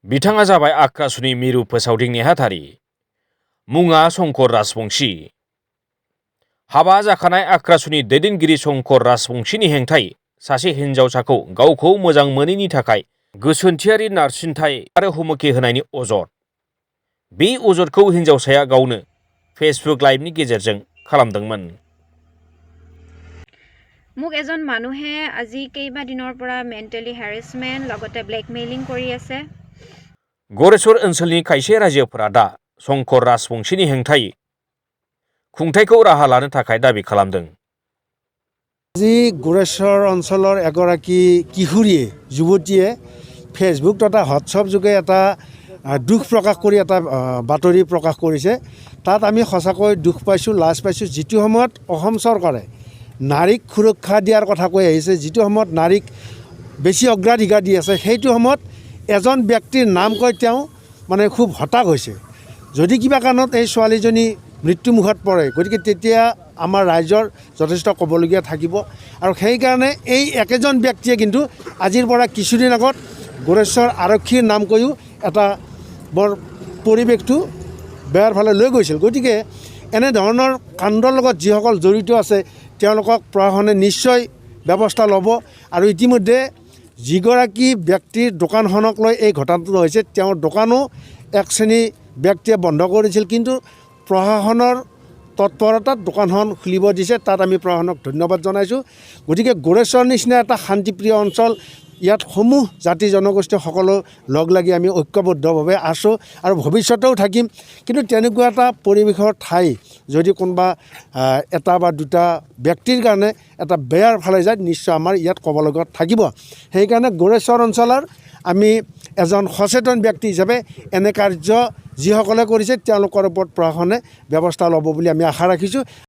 बिथाङा जाबाय आक्रासुनि मिरु फोसावदिं नेहाथारि मुङा शंकर राजबंशी। हाबा जाखानाय आक्रासुनि दैदेनगिरि शंकर राजबंशीनि हेंथायै सासे हिनजावसाखौ गावखौ मोजां मोनैनि थाखाय गोसोनथियारि नारसिनथाय आरो हुमखि होनायनि अजद। बे अजदखौ हिनजावसाया गावनो फेसबुक लाइभनि गेजेरजों खालामदोंमोन। মোক এজন মানুহে আজি কেইবা দিনৰ পৰা মেণ্টেলি হেৰাসমেণ্ট লগতে ব্লেকমেইলিং কৰি আছে। गरेस्वर ओनसोलनि खायसे रायजोफोरा दा शंकर राजबंशीनि हेंथायै खुंथायखौ राहा लानो थाखाय दाबि खालामदों। আজি गरेस्वर অঞ্চলৰ এগৰাকী কিশোৰীয়ে যুৱতীয়ে ফেচবুক তথা হোৱাটছআপ যোগে এটা দুখ প্ৰকাশ কৰি এটা বাতৰি প্ৰকাশ কৰিছে। তাত আমি সঁচাকৈ দুখ পাইছোঁ, লাজ পাইছোঁ। যিটো সময়ত অসম চৰকাৰে নাৰীক সুৰক্ষা দিয়াৰ কথা কৈ আহিছে, যিটো সময়ত নাৰীক বেছি অগ্ৰাধিকাৰ দি আছে, সেইটো সময়ত এজন ব্যক্তিৰ নাম কৈ তেওঁ মানে খুব হতাশ হৈছে। যদি কিবা কাৰণত এই ছোৱালীজনী মৃত্যুমুখত পৰে, গতিকে তেতিয়া আমাৰ ৰাইজৰ যথেষ্ট ক'বলগীয়া থাকিব। আৰু সেইকাৰণে এই একেজন ব্যক্তিয়ে কিন্তু আজিৰ পৰা কিছুদিন আগত गरेस्বৰ আৰক্ষীৰ নাম কৈও এটা বৰ পৰিৱেশটো বেয়াৰ ফালে লৈ গৈছিল। গতিকে এনেধৰণৰ কাণ্ডৰ লগত যিসকল জড়িত আছে তেওঁলোকক প্ৰশাসনে নিশ্চয় ব্যৱস্থা ল'ব। আৰু ইতিমধ্যে যিগৰাকী ব্যক্তিৰ দোকানখনক লৈ এই ঘটনাটো হৈছে, তেওঁৰ দোকানো এক শ্ৰেণী ব্যক্তিয়ে বন্ধ কৰিছিল, কিন্তু প্ৰশাসনৰ তৎপৰতাত দোকানখন খুলিব দিছে। তাত আমি প্ৰশাসনক ধন্যবাদ জনাইছোঁ। গতিকে गरेस्বৰ নিচিনা এটা শান্তিপ্ৰিয় অঞ্চল, ইয়াত সমূহ জাতি জনগোষ্ঠী সকলো লগ লাগি আমি ঐক্যবদ্ধভাৱে আছোঁ আৰু ভৱিষ্যতেও থাকিম। কিন্তু তেনেকুৱা এটা পৰিৱেশৰ ঠাই যদি কোনোবা এটা বা দুটা ব্যক্তিৰ কাৰণে এটা বেয়াৰ ফালে যায়, নিশ্চয় আমাৰ ইয়াত ক'বলগীয়া থাকিব। সেইকাৰণে गरेस्বৰ অঞ্চলৰ আমি এজন সচেতন ব্যক্তি হিচাপে এনে কাৰ্য যিসকলে কৰিছে তেওঁলোকৰ ওপৰত প্ৰশাসনে ব্যৱস্থা ল'ব বুলি আমি আশা ৰাখিছোঁ।